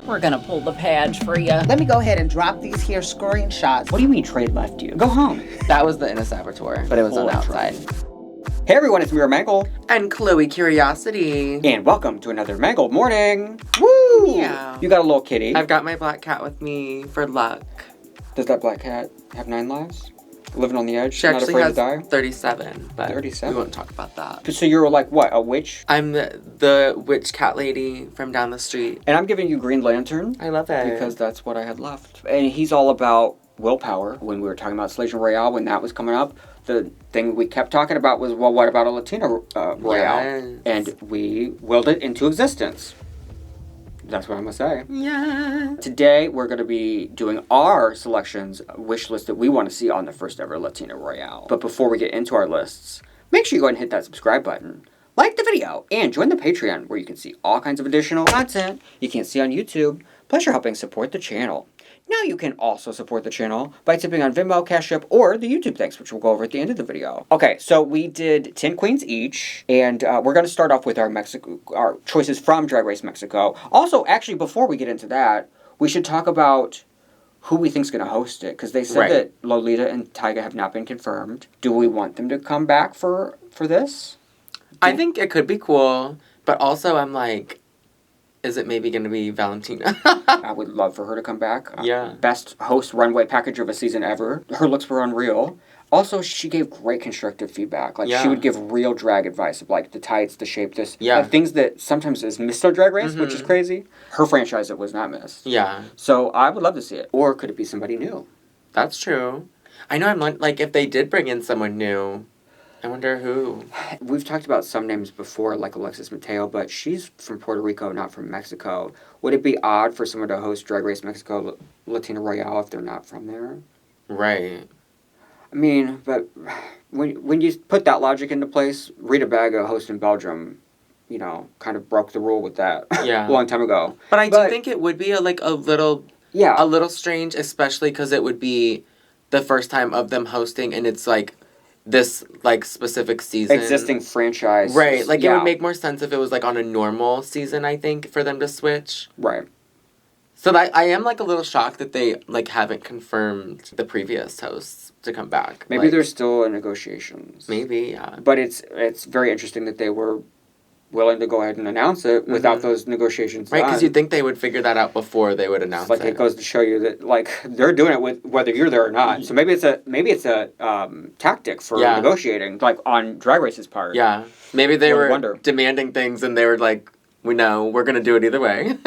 We're gonna pull the badge for you. Let me go ahead and drop these here screenshots. What do you mean trade left you? Go home. That was the Inner Saboteur, but it was on the outside. Hey everyone, it's MeraMangle. And Chloe Curiosity. And welcome to another Mangle morning. Woo! Yeah. You got a little kitty. I've got my black cat with me for luck. Does that black cat have 9 lives? Living on the edge, She not actually afraid has to die? 37, but 37? we won't talk about that. So you're like, what, a witch? I'm the witch cat lady from down the street. And I'm giving you Green Lantern. I love it. Because that's what I had left. And he's all about willpower. When we were talking about LATINA ROYALE, when that was coming up, the thing we kept talking about was, well, what about a LATINA ROYALE? Yes. And we willed it into existence. That's what I'm going to say. Yeah. Today, we're going to be doing our selections, wish list that we want to see on the first ever LATINA ROYALE. But before we get into our lists, make sure you go ahead and hit that subscribe button, like the video, and join the Patreon where you can see all kinds of additional content you can't see on YouTube. Plus, you're helping support the channel. Now you can also support the channel by tipping on Venmo, CashApp, or the YouTube thanks, which we'll go over at the end of the video. Okay, so we did 10 queens each, and we're going to start off with our choices from Drag Race Mexico. Also, actually, before we get into that, we should talk about who we think is going to host it, because they said that Lolita and Tyga have not been confirmed. Do we want them to come back for this? I think it could be cool, but also I'm like, is it maybe going to be Valentina? I would love for her to come back. Yeah. Best host runway package of a season ever. Her looks were unreal. Also, she gave great constructive feedback. Like, she would give real drag advice of, like, the tights, the shape, this. Yeah. Like, things that sometimes is missed on Drag Race, which is crazy. Her franchise, it was not missed. Yeah. So, I would love to see it. Or could it be somebody new? That's true. I know like, if they did bring in someone new, I wonder who. We've talked about some names before, like Alexis Mateo, but she's from Puerto Rico, not from Mexico. Would it be odd for someone to host Drag Race Mexico LATINA ROYALE if they're not from there? Right. I mean, but when you put that logic into place, Rita Baga hosting Belgium, you know, kind of broke the rule with that Yeah. a long time ago. But I do think it would be a little strange, especially because it would be the first time of them hosting, and it's like this like specific season. Existing franchise. Right. Like it would make more sense if it was like on a normal season, I think, for them to switch. Right. So I am like a little shocked that they like haven't confirmed the previous hosts to come back. Maybe like, they're still in negotiations. Maybe, yeah. But it's very interesting that they were willing to go ahead and announce it without those negotiations right, done. because you'd think they would figure that out before they would announce it. It goes to show you that like they're doing it with whether you're there or not. So maybe it's a tactic for negotiating, like on Drag Race's part. Yeah, maybe they were demanding things and they were like, "We know we're gonna do it either way."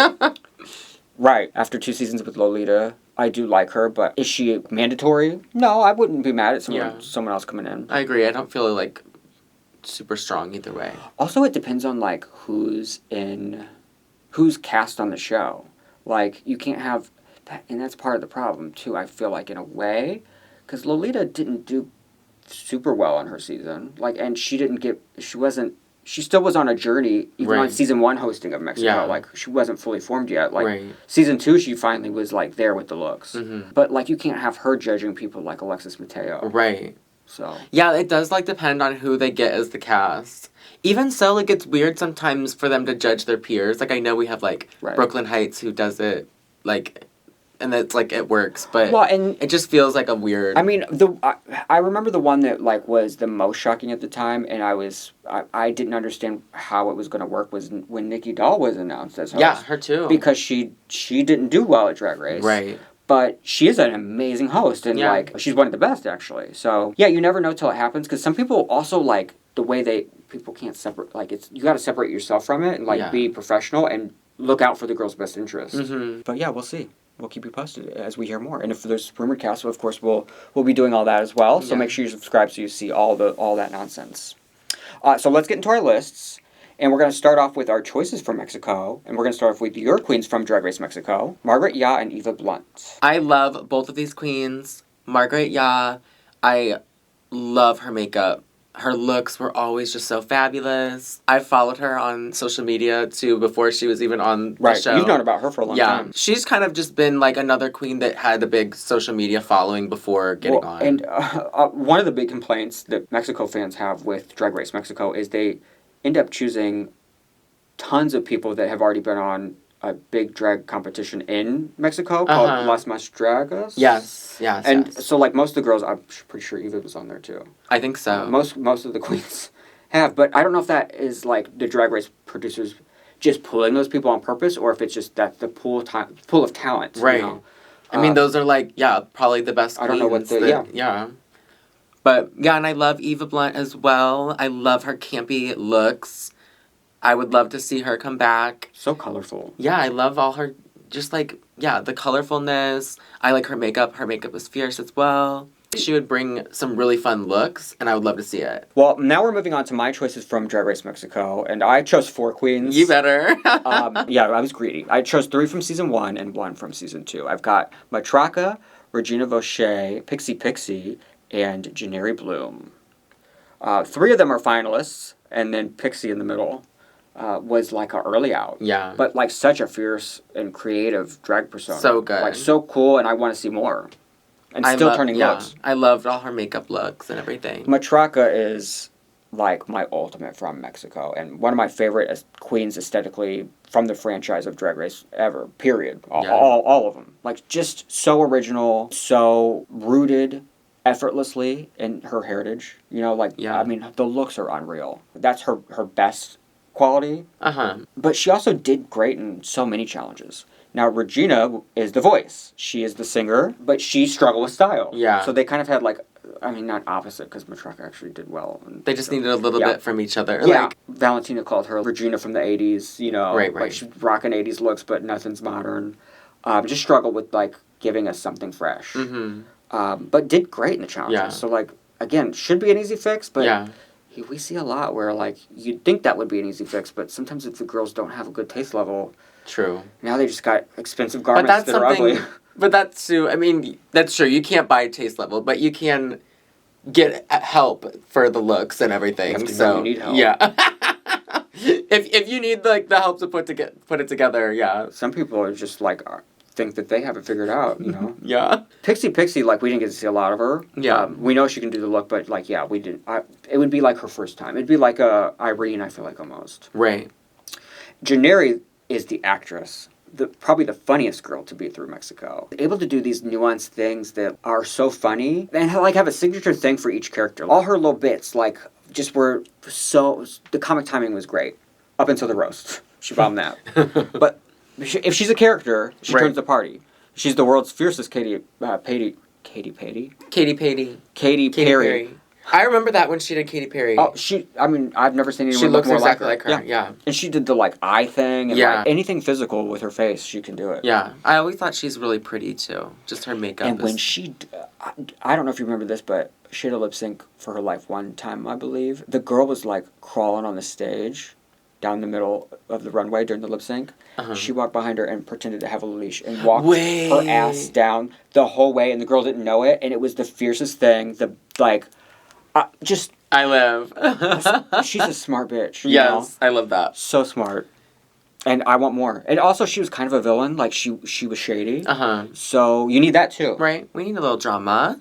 Right. After 2 seasons with Lolita, I do like her, but is she mandatory? No, I wouldn't be mad at someone else coming in. I agree. I don't feel like super strong either way. Also, it depends on like who's cast on the show. Like you can't have that, and that's part of the problem too. I feel like in a way, because Lolita didn't do super well on her season. Like, and she still was on a journey even on season 1 hosting of Mexico. Yeah. Like she wasn't fully formed yet. Like season 2, she finally was like there with the looks. Mm-hmm. But like you can't have her judging people like Alexis Mateo. Right. So yeah, it does like depend on who they get as the cast. Even so, like it's weird sometimes for them to judge their peers. Like I know we have like Brooklyn Heights who does it, like, and it's like it works, but it just feels like a weird. I mean, I remember the one that like was the most shocking at the time, and I didn't understand how it was going to work was when Nikki Doll was announced as host. Yeah, her too. Because she didn't do well at Drag Race. Right. But she is an amazing host, and like she's one of the best actually. So yeah, you never know till it happens. Because some people also like the way people can't separate. Like you got to separate yourself from it and like be professional and look out for the girl's best interest. Mm-hmm. But yeah, we'll see. We'll keep you posted as we hear more. And if there's rumored cast, of course we'll be doing all that as well. So make sure you subscribe so you see all that nonsense. So let's get into our lists. And we're going to start off with our choices from Mexico. And we're going to start off with your queens from Drag Race Mexico, Margaret Ya and Eva Blunt. I love both of these queens. Margaret Ya, I love her makeup. Her looks were always just so fabulous. I followed her on social media, too, before she was even on the show. You've known about her for a long time. She's kind of just been, like, another queen that had a big social media following before getting on. And one of the big complaints that Mexico fans have with Drag Race Mexico is they end up choosing tons of people that have already been on a big drag competition in Mexico called Las Más Dragas. Yes. And so, like, most of the girls, I'm pretty sure Eva was on there, too. I think so. Most of the queens have, but I don't know if that is, like, the Drag Race producers just pulling those people on purpose, or if it's just that the pool of talent. Right. You know? I mean, those are, like, probably the best queens. I don't know what Yeah. But, yeah, and I love Eva Blunt as well. I love her campy looks. I would love to see her come back. So colorful. Yeah, I love all her, just like, the colorfulness. I like her makeup. Her makeup is fierce as well. She would bring some really fun looks, and I would love to see it. Well, now we're moving on to my choices from Drag Race Mexico, and I chose 4 queens. You better. Yeah, I was greedy. I chose 3 from season 1 and 1 from season 2. I've got Matraka, Regina Voce, Pixie Pixie, and Janeri Bloom. 3 of them are finalists, and then Pixie in the middle was like an early out. Yeah. But like such a fierce and creative drag persona. So good. Like so cool, and I want to see more. And still turning looks. I loved all her makeup looks and everything. Matraka is like my ultimate from Mexico, and one of my favorite queens aesthetically from the franchise of Drag Race ever, period. All of them. Like, just so original, so rooted effortlessly in her heritage. You know, like, I mean, the looks are unreal. That's her best quality. But she also did great in so many challenges. Now, Regina is the voice. She is the singer, but she struggled with style. Yeah. So they kind of had, like, I mean, not opposite, because Matraka actually did well. They just needed a little bit from each other. Yeah. Like, Valentina called her Regina from the 80s, you know. Right. Like, she's rocking 80s looks, but nothing's modern. Just struggled with, like, giving us something fresh. But did great in the challenges. Yeah. So, like, again, should be an easy fix, but we see a lot where, like, you'd think that would be an easy fix, but sometimes if the girls don't have a good taste level... True. Now they just got expensive garments that are ugly. But that's true. I mean, that's true. You can't buy taste level, but you can get help for the looks and everything. You have to so know you need help. Yeah. if you need like the help to put it together, yeah. Some people are just like think that they have it figured out, you know. Yeah. Pixie, like, we didn't get to see a lot of her. Yeah. We know she can do the look, but like, we didn't. It would be like her first time. It'd be like Irene, I feel like, almost. Right. Janeri is the actress, probably the funniest girl to be through Mexico. Able to do these nuanced things that are so funny and like have a signature thing for each character. All her little bits, like, just were so... The comic timing was great. Up until the roast. She bombed that. But if she's a character, she turns the party. She's the world's fiercest Katy Perry. I remember that when she did Katy Perry. Oh, I mean, I've never seen anyone look more exactly like her. like her. Yeah. And she did the, like, eye thing. And, like, anything physical with her face, she can do it. Yeah. I always thought she's really pretty, too. Just her makeup. And when she... I don't know if you remember this, but she had a lip sync for her life one time, I believe. The girl was, like, crawling on the stage down the middle of the runway during the lip sync. She walked behind her and pretended to have a leash and walked her ass down the whole way, and the girl didn't know it, and it was the fiercest thing. I live. She's a smart bitch. Yes, know? I love that. So smart. And I want more. And also, she was kind of a villain. Like, she was shady. So you need that, too. Right. We need a little drama.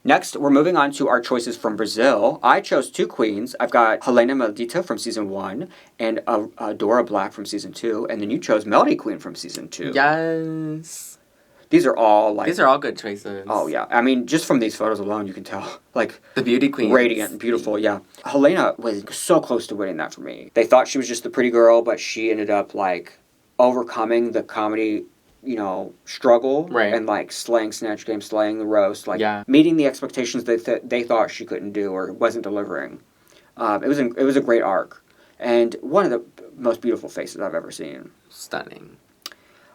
Next, we're moving on to our choices from Brazil. I chose 2 queens. I've got Helena Maldita from Season 1 and Adora Black from Season 2. And then you chose Melody Queen from Season 2. Yes. These are all, like... These are all good choices. Oh, yeah. I mean, just from these photos alone, you can tell. Like... The beauty queen. Radiant and beautiful, yeah. Helena was so close to winning that for me. They thought she was just the pretty girl, but she ended up, like, overcoming the comedy... you know, struggle and like slaying Snatch Game, slaying the roast, like meeting the expectations they thought she couldn't do or wasn't delivering. It was a great arc, and one of the most beautiful faces I've ever seen. Stunning.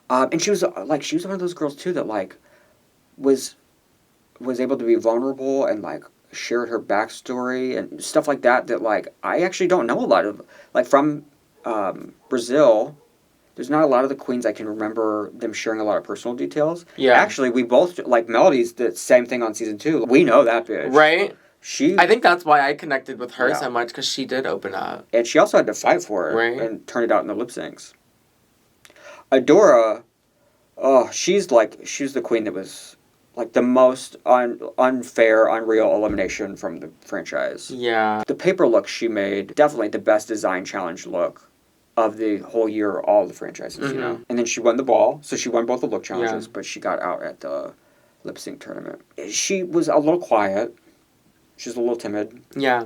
And she was one of those girls too that like was able to be vulnerable and like shared her backstory and stuff like that like I actually don't know a lot of, like, from Brazil. There's not a lot of the queens I can remember them sharing a lot of personal details. Yeah. Actually, we both, like, Melody's the same thing on Season 2. We know that bitch. Right? I think that's why I connected with her so much, because she did open up. And she also had to fight for it and turn it out in the lip syncs. Adora, she's the queen that was, like, the most unfair, unreal elimination from the franchise. Yeah. The paper look she made, definitely the best design challenge look of the whole year, all the franchises, you know. And then she won the ball, so she won both the look challenges, but she got out at the lip sync tournament. She was a little quiet. She was a little timid. Yeah.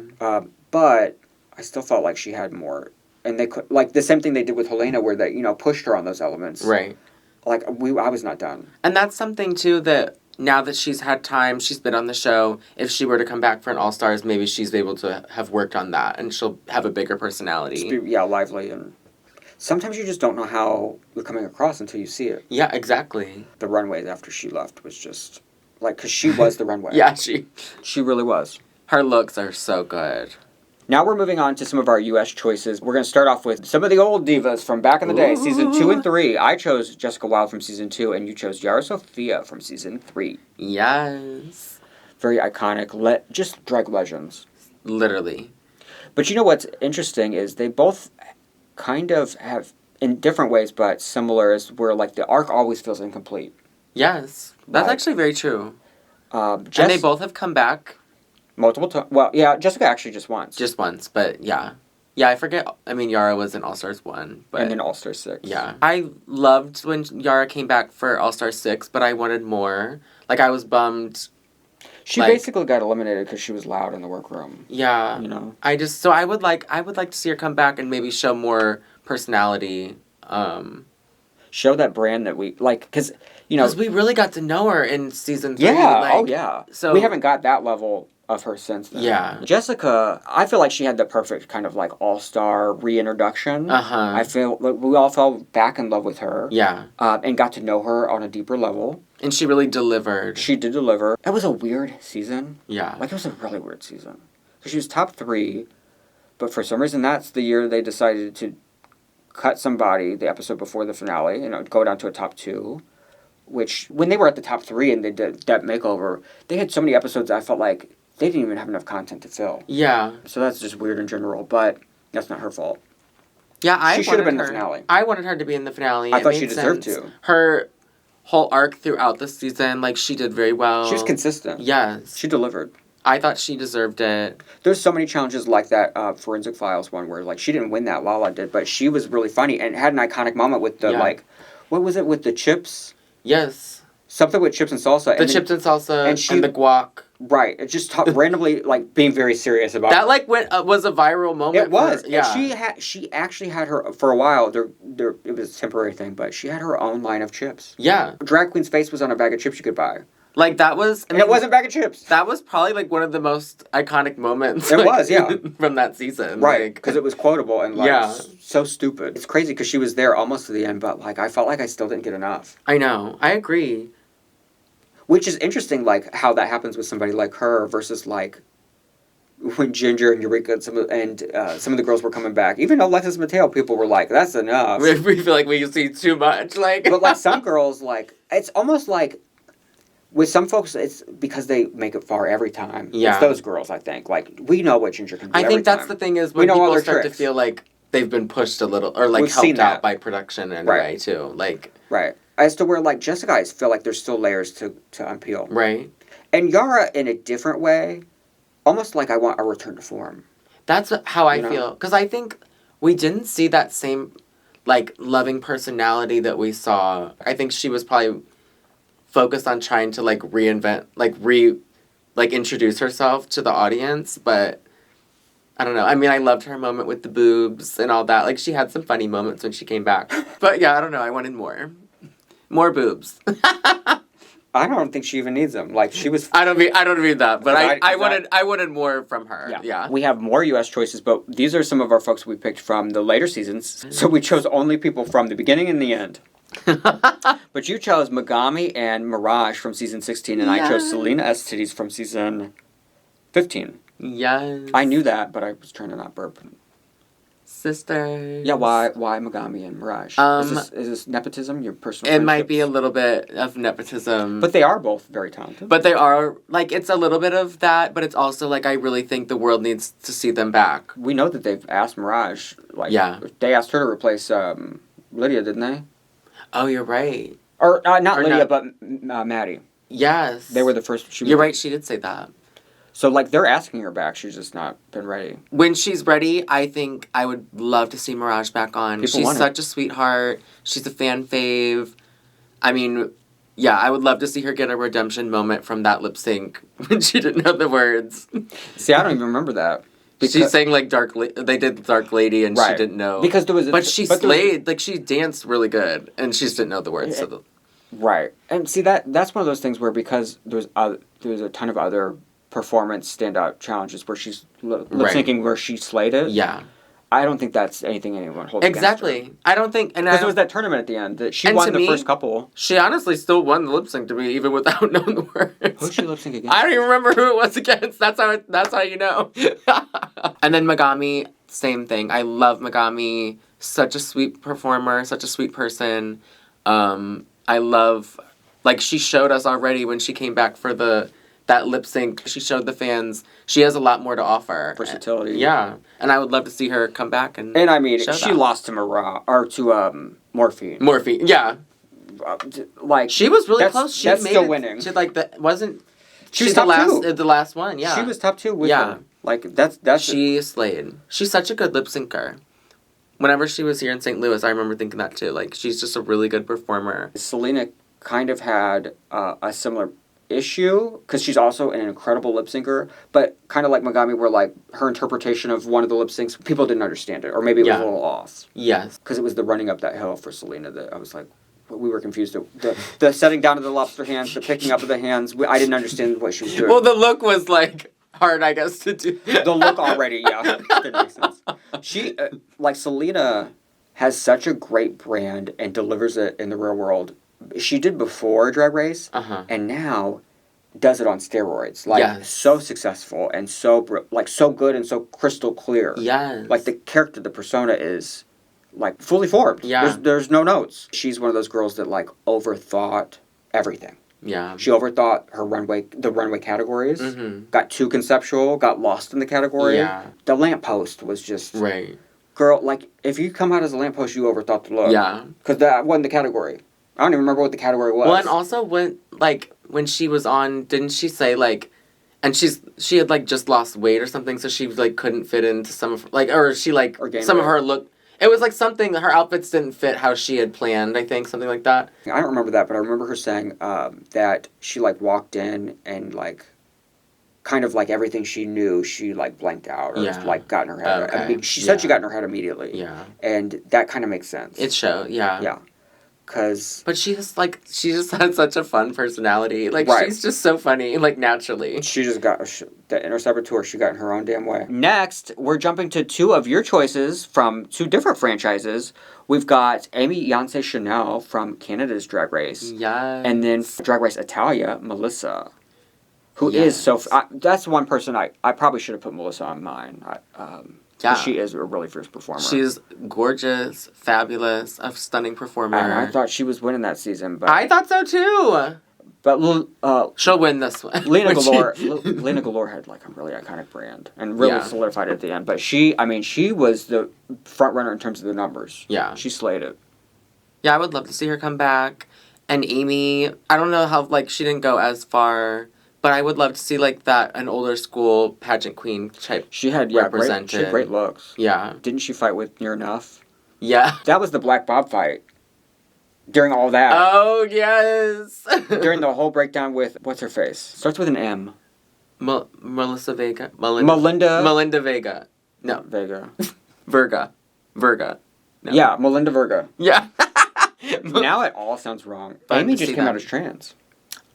But I still felt like she had more. And they could, like, the same thing they did with Helena, where they, you know, pushed her on those elements. Right. Like, I was not done. And that's something, too, that now that she's had time, she's been on the show, if she were to come back for an All-Stars, maybe she's able to have worked on that, and she'll have a bigger personality. Yeah, lively. And sometimes you just don't know how you're coming across until you see it. Yeah, exactly. The runway after she left was just, like, because she was the runway. Yeah, she really was. Her looks are so good. Now we're moving on to some of our U.S. choices. We're going to start off with some of the old divas from back in the day, Season 2 and 3. I chose Jessica Wilde from Season 2, and you chose Yara Sofia from Season 3. Yes. Very iconic, just drag legends. Literally. But you know what's interesting is they both kind of have, in different ways, but similar, is where, like, the arc always feels incomplete. Yes. That's actually very true. And they both have come back. Multiple times. Well, yeah, Jessica actually just once. Just once, but yeah. Yeah, I forget. I mean, Yara was in All-Stars 1. But and then All-Stars 6. Yeah. I loved when Yara came back for All-Stars 6, but I wanted more. Like, I was bummed. She basically got eliminated because she was loud in the workroom. Yeah. You know? So I would like to see her come back and maybe show more personality. Show that brand that we, like, because, you know. Because we really got to know her in Season 3. Yeah, like, yeah. So we haven't got that level of her since then. Yeah. Jessica, I feel like she had the perfect kind of like all-star reintroduction. I feel like we all fell back in love with her. Yeah. And got to know her on a deeper level. And she really delivered. She did deliver. It was a weird season. Yeah. Like, it was a really weird season. Because she was top 3, but for some reason that's the year they decided to cut somebody the episode before the finale, you know, go down to a top 2. Which, when they were at the top 3 and they did that makeover, they had so many episodes I felt like they didn't even have enough content to fill. Yeah. So that's just weird in general, but that's not her fault. Yeah, she should have been in the finale. I wanted her to be in the finale. I thought she deserved to. Her whole arc throughout the season, like, she did very well. She was consistent. Yes. She delivered. I thought she deserved it. There's so many challenges like that Forensic Files one where, like, she didn't win that, Lala did, but she was really funny and had an iconic moment with the, like, what was it, with the chips? Yes. Something with chips and salsa. Chips and salsa and the guac. Right. It just randomly, like, being very serious about that. Like, was a viral moment. It was. Yeah. And she actually had her, for a while, it was a temporary thing, but she had her own line of chips. Yeah. Drag Queen's face was on a bag of chips you could buy. Like, that was... And it wasn't a bag of chips. That was probably, like, one of the most iconic moments. It was, yeah. From that season. Right, because it was quotable and, like, so stupid. It's crazy because she was there almost to the end, but, like, I felt like I still didn't get enough. I know. I agree. Which is interesting, like, how that happens with somebody like her versus, like, when Ginger and Eureka and some of the girls were coming back. Even Alexis Mateo, people were like, that's enough. We feel like we see too much, like... But, like, some girls, like, it's almost like... With some folks, it's because they make it far every time. Yeah. It's those girls, I think. Like, we know what Ginger can do I think that's the thing is when people start to feel like they've been pushed a little, or, like, helped out by production in a way, too. Like... Right. As to where, like, Jessica, I feel like there's still layers to unpeel. Right. And Yara, in a different way, almost like I want a return to form. That's how I feel. Because I think we didn't see that same, like, loving personality that we saw. I think she was probably... focused on trying to, like, reinvent, like, introduce herself to the audience, but I don't know. I mean, I loved her moment with the boobs and all that. Like, she had some funny moments when she came back. But, yeah, I don't know. I wanted more. More boobs. I don't think she even needs them. Like, she was... I don't mean that, but I wanted more from her. Yeah. We have more U.S. choices, but these are some of our folks we picked from the later seasons. So we chose only people from the beginning and the end. But you chose Megami and Mirage from season 16, and I chose Salina Estitties from season 15. Yes. I knew that, but I was trying to not burp. Sisters. Yeah, why Megami and Mirage? Is this nepotism, your personal It might be a little bit of nepotism. But they are both very talented. But they are, like, it's a little bit of that, but it's also, like, I really think the world needs to see them back. We know that they've asked Mirage, like, they asked her to replace Lydia, didn't they? Oh, you're right. Or, not Lydia, but Maddie. Yes. They were the first... You're right, she did say that. So, like, they're asking her back. She's just not been ready. When she's ready, I think I would love to see Mirage back on. She's such a sweetheart. She's a fan fave. I mean, yeah, I would love to see her get a redemption moment from that lip sync when she didn't know the words. See, I don't even remember that. She's saying, like, they did Dark Lady, and she didn't know. Because there was... But she slayed. Like, she danced really good, and she just didn't know the words. Right. And see, that's one of those things where because there's a ton of other performance standout challenges where she's lip syncing where she slayed it. Yeah. I don't think that's anything anyone holds exactly. against her. I don't think... Because there was that tournament at the end that she won the first couple. She honestly still won the lip sync to me, even without knowing the words. Who'd she lip sync against? I don't even remember who it was against. That's how you know. And then Megami, same thing. I love Megami. Such a sweet performer. Such a sweet person. I love... Like, she showed us already when she came back for that lip sync. She showed the fans she has a lot more to offer. Versatility. Yeah. And I would love to see her come back and I mean, she lost to Mera, or to Morphine. Morphine, yeah. Like, she was really close. She that's made still it winning. To, like, she was top two. The last one, yeah. She was top two with her. Like, that's she slayed. She's such a good lip syncer. Whenever she was here in St. Louis, I remember thinking that too. Like, she's just a really good performer. Salina kind of had a similar issue because she's also an incredible lip syncer, but kind of like Megami, where like her interpretation of one of the lip syncs, people didn't understand it, or maybe it was a little off. Yes, because it was the running up that hill for Salina that I was like, we were confused. The setting down of the lobster hands, the picking up of the hands. I didn't understand what she was doing. Well, the look was like hard, I guess, to do. The look already, yeah, didn't make sense. She like Salina has such a great brand and delivers it in the real world. She did before Drag Race, and now does it on steroids. Like, so successful and so good and so crystal clear. Yes. Like, the character, the persona is, like, fully formed. Yeah. There's no notes. She's one of those girls that, like, overthought everything. Yeah. She overthought the runway categories, got too conceptual, got lost in the category. Yeah. The lamppost was just... Right. Girl, like, if you come out as a lamppost, you overthought the look. Yeah. Because that wasn't the category. I don't even remember what the category was. Well, and also when she was on, didn't she say like, and she had like just lost weight or something, so she like couldn't fit into some of some of her look. It was like something her outfits didn't fit how she had planned. I think something like that. I don't remember that, but I remember her saying that she like walked in and like, kind of like everything she knew, she like blanked out or like got in her head. Okay. I mean, she said she got in her head immediately. Yeah. And that kind of makes sense. It showed. Yeah. Yeah. But she just had such a fun personality. Like, she's just so funny, like, naturally. She just got the Intercept tour. She got in her own damn way. Next, we're jumping to two of your choices from two different franchises. We've got Amy Yonce Chanel from Canada's Drag Race. Yes. And then Drag Race Italia, Melissa, who is so... that's one person I probably should have put Melissa on mine. She is a really fierce performer. She's gorgeous, fabulous, a stunning performer. And I thought she was winning that season, but... I thought so, too! But she'll win this one. Lena Galore had like a really iconic brand and really solidified it at the end. But she was the front runner in terms of the numbers. Yeah. She slayed it. Yeah, I would love to see her come back. And Amy, I don't know how, like, she didn't go as far... But I would love to see, like, an older school pageant queen type represented. She had great looks. Yeah. Didn't she fight with Near Enough? Yeah. That was the Black Bob fight. During all that. Oh, yes. During the whole breakdown with, what's her face? Starts with an M. Melissa Vega. Melinda Vega. No. Vega. Verga. No. Yeah, Melinda Verga. Yeah. Now it all sounds wrong. Amy just came out as trans.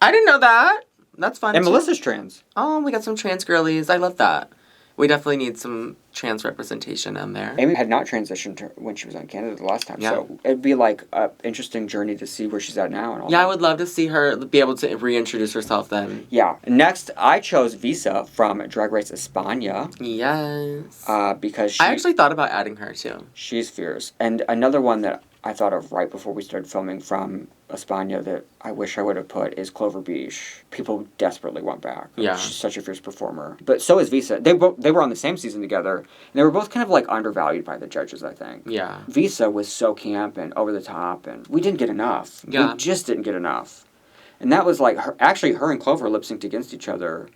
I didn't know that. That's fun. And Melissa's trans. Oh, we got some trans girlies. I love that. We definitely need some trans representation on there. Amy had not transitioned when she was on Canada the last time, so it'd be like an interesting journey to see where she's at now. And all I would love to see her be able to reintroduce herself then. Yeah. Next, I chose Visa from Drag Race España. Yes. Because I actually thought about adding her, too. She's fierce. And another one that I thought of right before we started filming from España that I wish I would have put is Clover Beach. People desperately want back. Yeah. She's such a fierce performer. But so is Visa. They were on the same season together, and they were both kind of like undervalued by the judges, I think. Yeah. Visa was so camp and over the top, and we didn't get enough. Yeah. We just didn't get enough. And that was like her and Clover lip synced against each other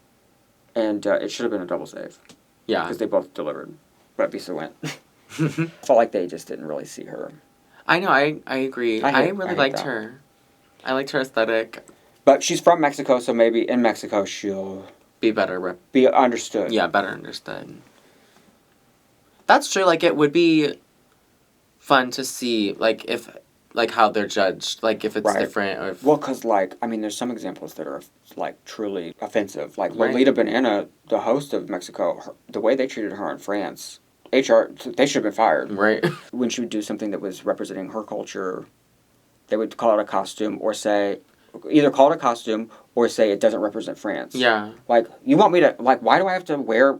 And it should have been a double save. Yeah. Because they both delivered. But Bisa went. Felt like they just didn't really see her. I know, I agree. I really liked that. her. I liked her aesthetic. But she's from Mexico, so maybe in Mexico she'll... Be better. Be understood. Yeah, better understood. That's true. Like, it would be fun to see, like, if... Like, how they're judged. Like, if it's different or if... Well, because, like, I mean, there's some examples that are, like, truly offensive. Like, Lolita Banana, the host of Mexico, the way they treated her in France... HR, they should have been fired. Right. When she would do something that was representing her culture, they would call it a costume or say, either call it a costume or say it doesn't represent France. Yeah. Like, you want me to, like, why do I have to wear...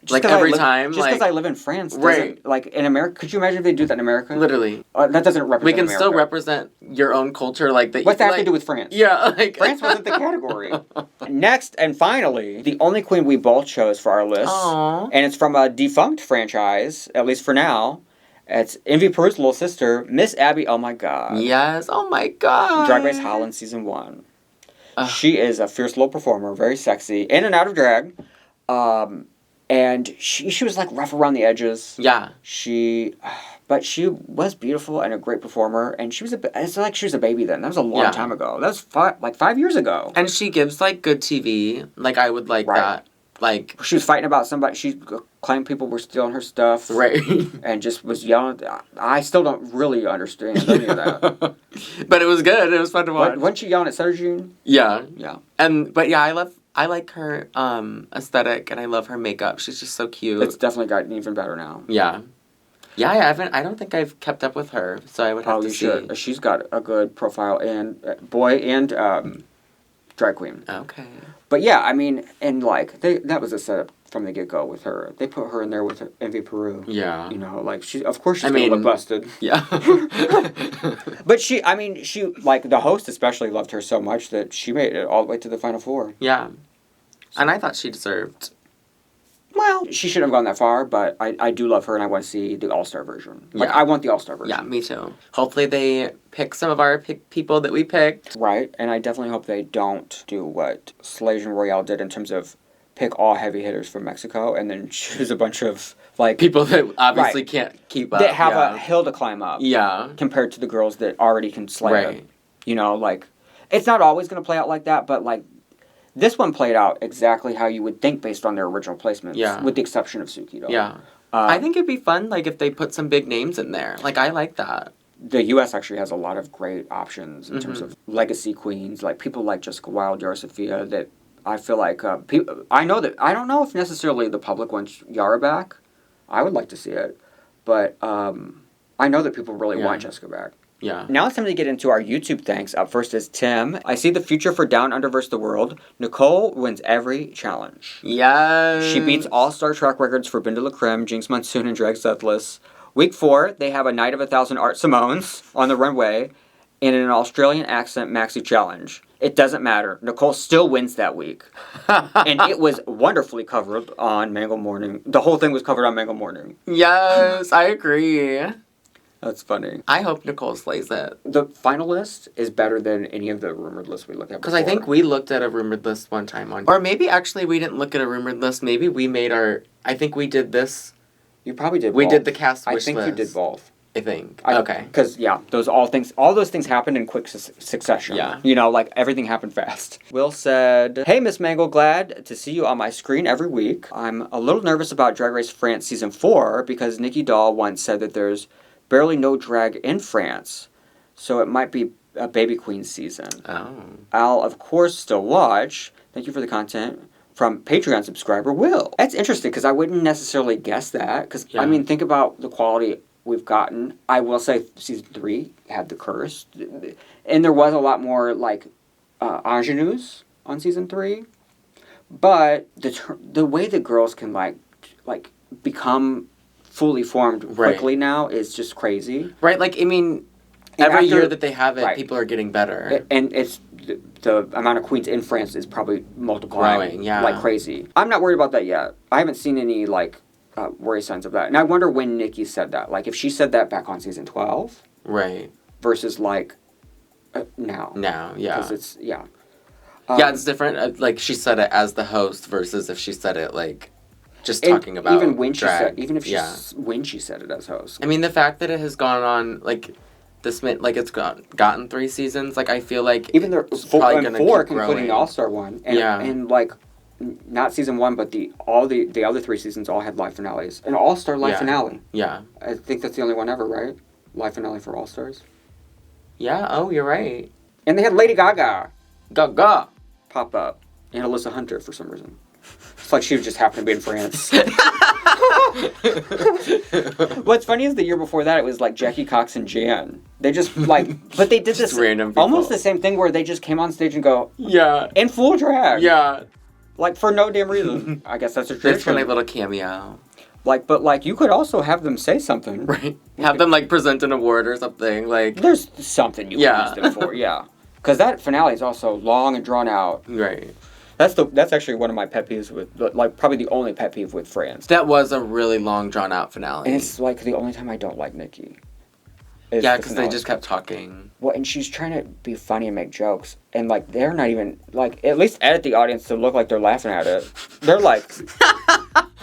Like, every time? Just because I live in France doesn't... Right. Like, in America... Could you imagine if they do that in America? Literally. That doesn't represent We can America. Still represent your own culture, like... That. What's that have to do with France? Yeah, like... France wasn't the category. Next, and finally, the only queen we both chose for our list. Aww. And it's from a defunct franchise, at least for now. It's Envy Peru's little sister, Miss Abby. Oh my god. Yes, oh my god. Drag Race Holland Season 1. She is a fierce little performer, very sexy, in and out of drag. And she was like rough around the edges. Yeah. But she was beautiful and a great performer, and it's like she was a baby then. That was a long time ago. That was 5 years ago. And she gives like good TV. Like I would like that. Like she was fighting about somebody. She claimed people were stealing her stuff. Right. And just was yelling. I still don't really understand any of that. But it was good. It was fun to watch. Wasn't she yelling at Sergine? Yeah. Yeah. But yeah, I like her aesthetic and I love her makeup. She's just so cute. It's definitely gotten even better now. Yeah. Yeah, I don't think I've kept up with her, so I would have to see. Should. She's got a good profile and drag queen. Okay. But yeah, I mean, and like that was a setup from the get go with her. They put her in there with Envy Peru. Yeah. You know, like of course she's gonna look busted. Yeah. But she like the host especially loved her so much that she made it all the way to the final four. Yeah. And I thought she deserved. Well, she shouldn't have gone that far, but I do love her and I want to see the All-Star version. Like, I want the All-Star version. Yeah, me too. Hopefully they pick some of our people that we picked. Right, and I definitely hope they don't do what LATINA ROYALE did in terms of pick all heavy hitters from Mexico and then choose a bunch of, like... People that obviously can't keep up. That have a hill to climb up. Yeah. Compared to the girls that already can slay it. You know, like... It's not always going to play out like that, but, like... This one played out exactly how you would think based on their original placements. Yeah. With the exception of Suki, though. Yeah. I think it'd be fun, like, if they put some big names in there. Like, I like that. The U.S. actually has a lot of great options in terms of legacy queens. Like, people like Jessica Wilde, Yara Sofia, that I feel like... I don't know if necessarily the public wants Yara back. I would like to see it. But I know that people really want Jessica back. Yeah. Now it's time to get into our YouTube thanks. Up first is Tim. I see the future for Down Under vs. the World. Nicole wins every challenge. Yes. She beats all-star track records for Binda La Creme, Jinx Monsoon, and Drag Sethless. Week 4, they have a Night of 1,000 Art Simones on the runway and an Australian accent maxi challenge. It doesn't matter. Nicole still wins that week. And it was wonderfully covered on Mangle Morning. The whole thing was covered on Mangle Morning. Yes, I agree. That's funny. I hope Nicole slays it. The final list is better than any of the rumored lists we looked at before. Because I think we looked at a rumored list one time on... Or maybe actually we didn't look at a rumored list. Maybe we made our... I think we did this... You probably did both. We did the cast wish list. I think you did both. I think. Okay. Because, yeah, all those things happened in quick succession. Yeah. You know, like, everything happened fast. Will said, "Hey, Miss Mangle, glad to see you on my screen every week. I'm a little nervous about Drag Race France Season 4 because Nikki Doll once said that there's barely no drag in France, so it might be a baby queen season. Oh. I'll, of course, still watch. Thank you for the content." From Patreon subscriber Will. That's interesting, because I wouldn't necessarily guess that, because, I mean, think about the quality we've gotten. I will say Season 3 had the curse, and there was a lot more, like, ingenues on Season 3, but the way that girls can, like become fully formed quickly now is just crazy. Right, like, I mean, every year that they have it, people are getting better. And it's the amount of queens in France is probably multiplying like crazy. I'm not worried about that yet. I haven't seen any, like, worry signs of that. And I wonder when Nikki said that. Like, if she said that back on Season 12. Right. Versus, like, now. Now, yeah. Because it's, Yeah, it's different. Like, she said it as the host versus if she said it, like, just talking about even when drag. when she said it as host. I mean, the fact that it has gone on, like, it's gotten 3 seasons, like, I feel like even the probably gonna four, keep growing. including the All-Star one. And like, not season 1, but the other 3 seasons all had live finales. An All-Star live finale. Yeah. I think that's the only one ever, right? Live finale for All-Stars. Yeah, oh, you're right. And they had Lady Gaga Gaga pop up. And Alyssa Hunter for some reason. It's like she just happened to be in France. What's funny is the year before that, it was like Jackie Cox and Jan. They just like, but they did Just this random people. almost the same thing where they just came on stage and go, Yeah. in full drag. Yeah. Like for no damn reason. I guess that's a This tradition. funny little cameo. Like, but like you could also have them say something. Right. Have them, like, present an award or something, like. There's something you can use them for, yeah. Because that finale is also long and drawn out. Right. That's actually one of my pet peeves with, like, probably the only pet peeve with France. That was a really long, drawn-out finale. And it's, like, the only time I don't like Nikki. Yeah, because they just kept talking. Well, and she's trying to be funny and make jokes. And, like, they're not even, like, at least edit the audience to look like they're laughing at it. They're like,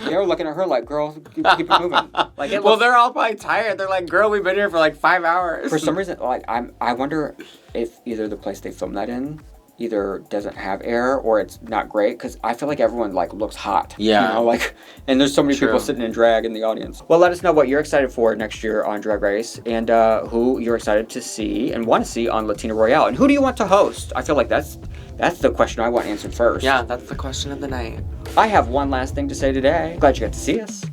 they're looking at her like, girl, keep it moving. Like, Well, they're all probably tired. They're like, girl, we've been here for, like, 5 hours. for some reason, like, I wonder if either the place they filmed that in either doesn't have air or it's not great, because I feel like everyone like looks hot. Yeah. You know, like, and there's so many True. people sitting in drag in the audience. Well, let us know what you're excited for next year on Drag Race, and who you're excited to see and want to see on Latina Royale, and who do you want to host? I feel like that's the question I want answered first. Yeah, that's the question of the night. I have one last thing to say today. Glad you got to see us.